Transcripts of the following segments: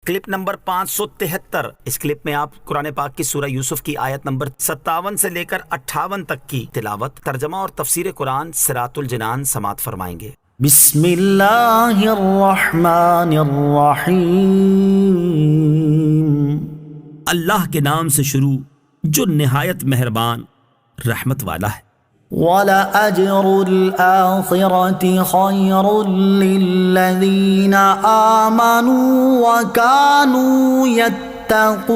Clip number 573۔ اس clip میں آپ قرآن پاک کی سورہ یوسف کی آیت نمبر 57 سے لے کر 58 تک کی تلاوت، ترجمہ اور تفسیر قرآن صراط الجنان سماعت فرمائیں گے۔ بسم اللہ الرحمن الرحیم۔ اللہ کے نام سے شروع جو نہایت مہربان رحمت والا ہے۔ وَلَأَجْرُ الْآخِرَةِ خَيْرٌ لِّلَّذِينَ آمَنُوا وَكَانُوا يَتَّقُونَ۔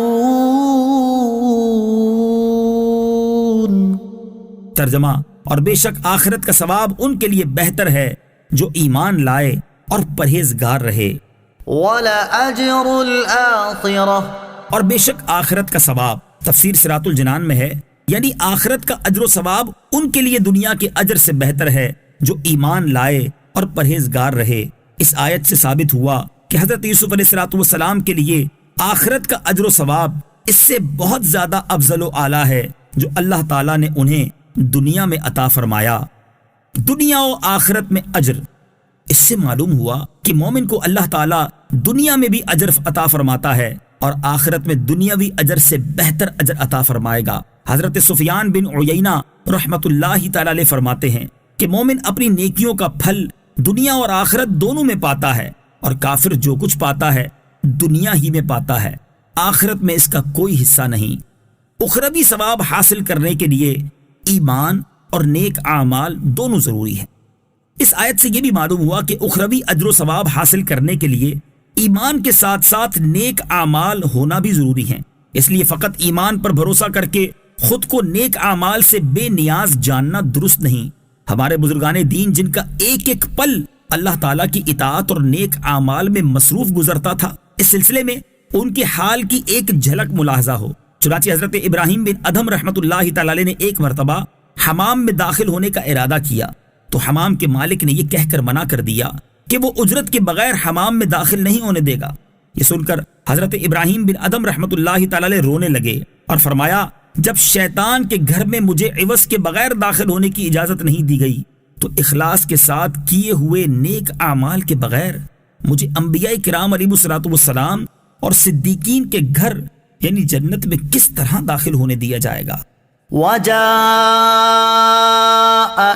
ترجمہ، اور بے شک آخرت کا ثواب ان کے لیے بہتر ہے جو ایمان لائے اور پرہیزگار رہے۔ وَلَأَجْرُ الْآخِرَةِ، اور بے شک آخرت کا ثواب تفسیر صراط الجنان میں ہے، یعنی آخرت کا اجر و ثواب ان کے لیے دنیا کے اجر سے بہتر ہے جو ایمان لائے اور پرہیزگار رہے۔ اس آیت سے ثابت ہوا کہ حضرت یوسف علیہ السلام کے لیے آخرت کا اجر و ثواب اس سے بہت زیادہ افضل و اعلیٰ ہے جو اللہ تعالیٰ نے انہیں دنیا میں عطا فرمایا۔ دنیا و آخرت میں اجر، اس سے معلوم ہوا کہ مومن کو اللہ تعالیٰ دنیا میں بھی اجر عطا فرماتا ہے اور آخرت میں دنیاوی اجر سے بہتر اجر عطا فرمائے گا۔ حضرت سفیان بن عیینہ رحمت اللہ تعالی علیہ فرماتے ہیں کہ مومن اپنی نیکیوں کا پھل دنیا اور آخرت دونوں میں پاتا ہے، اور کافر جو کچھ پاتا ہے دنیا ہی میں پاتا ہے، آخرت میں اس کا کوئی حصہ نہیں۔ اخروی ثواب حاصل کرنے کے لیے ایمان اور نیک اعمال دونوں ضروری ہیں۔ اس آیت سے یہ بھی معلوم ہوا کہ اخروی اجر و ثواب حاصل کرنے کے لیے ایمان کے ساتھ ساتھ نیک اعمال ہونا بھی ضروری ہیں۔ اس لیے فقط ایمان پر بھروسہ کر کے خود کو نیک اعمال سے بے نیاز جاننا درست نہیں۔ ہمارے بزرگان دین جن کا ایک ایک پل اللہ تعالیٰ کی اطاعت اور نیک اعمال میں مصروف گزرتا تھا، اس سلسلے میں ان کے حال کی ایک جھلک ملاحظہ ہو۔ چنانچہ حضرت ابراہیم بن ادھم رحمت اللہ تعالی علیہ نے ایک مرتبہ حمام میں داخل ہونے کا ارادہ کیا تو حمام کے مالک نے یہ کہہ کر منع کر دیا کہ وہ اجرت کے بغیر حمام میں داخل نہیں ہونے دے گا۔ یہ سن کر حضرت ابراہیم بن ادھم رحمت اللہ تعالی علیہ رونے لگے اور فرمایا، جب شیطان کے گھر میں مجھے عوض کے بغیر داخل ہونے کی اجازت نہیں دی گئی تو اخلاص کے ساتھ کیے ہوئے نیک اعمال کے بغیر مجھے انبیاء کرام علیہ السلام اور صدیقین کے گھر یعنی جنت میں کس طرح داخل ہونے دیا جائے گا۔ وَجَاءَ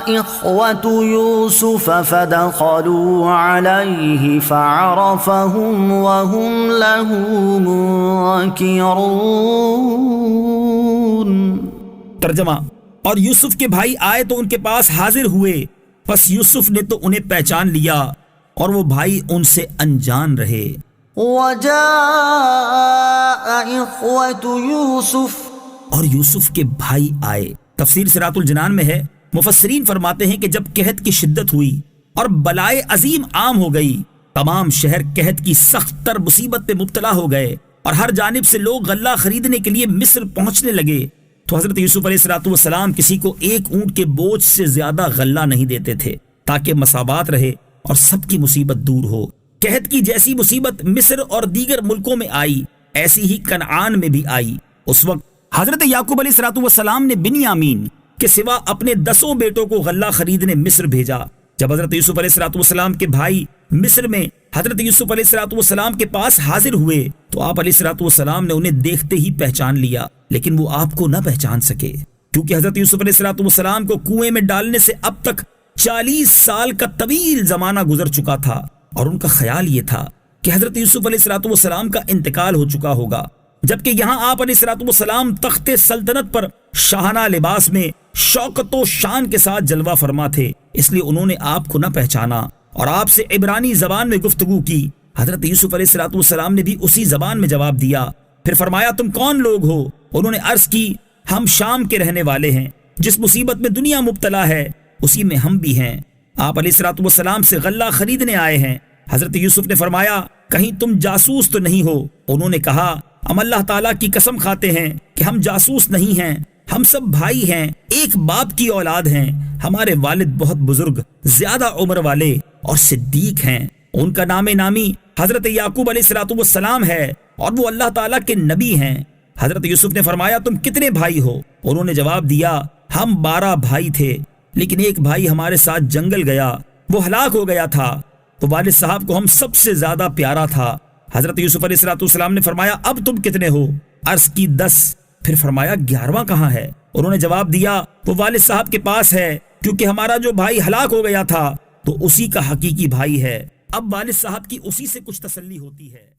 إِخْوَةُ يُوسُفَ فَدَخَلُوا عَلَيْهِ فَعَرَفَهُمْ وَهُمْ لَهُ مُنكِرُونَ۔ ترجمہ، اور یوسف کے بھائی آئے تو ان کے پاس حاضر ہوئے، پس یوسف نے تو انہیں پہچان لیا اور وہ بھائی ان سے انجان رہے۔ وَجَاءَ إِخْوَةُ يُوسُفَ، اور یوسف کے بھائی آئے۔ تفسیر صراط الجنان میں ہے، مفسرین فرماتے ہیں کہ جب قحط کی شدت ہوئی اور بلائے عظیم عام ہو گئی، تمام شہر قحط کی سخت تر مصیبت میں مبتلا ہو گئے اور ہر جانب سے لوگ غلہ خریدنے کے لیے مصر پہنچنے لگے، تو حضرت یوسف علیہ السلام کسی کو ایک اونٹ کے بوجھ سے زیادہ غلہ نہیں دیتے تھے تاکہ مساوات رہے اور سب کی مصیبت دور ہو۔ قحط کی جیسی مصیبت مصر اور دیگر ملکوں میں آئی، ایسی ہی کنعان میں بھی آئی۔ اس وقت حضرت یعقوب علیہ السلام نے بنیامین کے سوا اپنے 10 بیٹوں کو غلہ خریدنے مصر بھیجا۔ جب حضرت یوسف علیہ السلام کے بھائی مصر میں حضرت یوسف علیہ السلام کے پاس حاضر ہوئے تو آپ علیہ السلام نے انہیں دیکھتے ہی پہچان لیا، لیکن وہ آپ کو نہ پہچان سکے کیونکہ حضرت یوسف علیہ السلام کو کنویں میں ڈالنے سے اب تک 40 سال کا طویل زمانہ گزر چکا تھا، اور ان کا خیال یہ تھا کہ حضرت یوسف علیہ السلام کا انتقال ہو چکا ہوگا، جبکہ یہاں آپ علیہ السلام تخت سلطنت پر شاہانہ لباس میں شوکت و شان کے ساتھ جلوہ فرما تھے، اس لیے انہوں نے آپ کو نہ پہچانا اور آپ سے عبرانی زبان میں گفتگو کی۔ حضرت یوسف علیہ السلام نے بھی اسی زبان میں جواب دیا۔ پھر فرمایا، تم کون لوگ ہو؟ انہوں نے عرض کی، ہم شام کے رہنے والے ہیں، جس مصیبت میں دنیا مبتلا ہے اسی میں ہم بھی ہیں، آپ علیہ السلام سے غلہ خریدنے آئے ہیں۔ حضرت یوسف نے فرمایا، کہیں تم جاسوس تو نہیں ہو؟ انہوں نے کہا، ہم اللہ تعالیٰ کی قسم کھاتے ہیں کہ ہم جاسوس نہیں ہیں، ہم سب بھائی ہیں، ایک باپ کی اولاد ہیں، ہمارے والد بہت بزرگ، زیادہ عمر والے اور صدیق ہیں، ان کا نام نامی حضرت یعقوب علیہ السلام ہے اور وہ اللہ تعالیٰ کے نبی ہیں۔ حضرت یوسف نے فرمایا، تم کتنے بھائی ہو؟ انہوں نے جواب دیا، ہم 12 بھائی تھے، لیکن ایک بھائی ہمارے ساتھ جنگل گیا، وہ ہلاک ہو گیا تھا، تو والد صاحب کو ہم سب سے زیادہ پیارا تھا، حضرت یوسف علیہ السلام نے فرمایا اب تم کتنے ہو؟ عرض کی 10۔ پھر فرمایا 11واں کہاں ہے؟ انہوں نے جواب دیا وہ والد صاحب کے پاس ہے، کیونکہ ہمارا جو بھائی ہلاک ہو گیا تھا تو اسی کا حقیقی بھائی ہے۔ اب والد صاحب کی اسی سے کچھ تسلی ہوتی ہے۔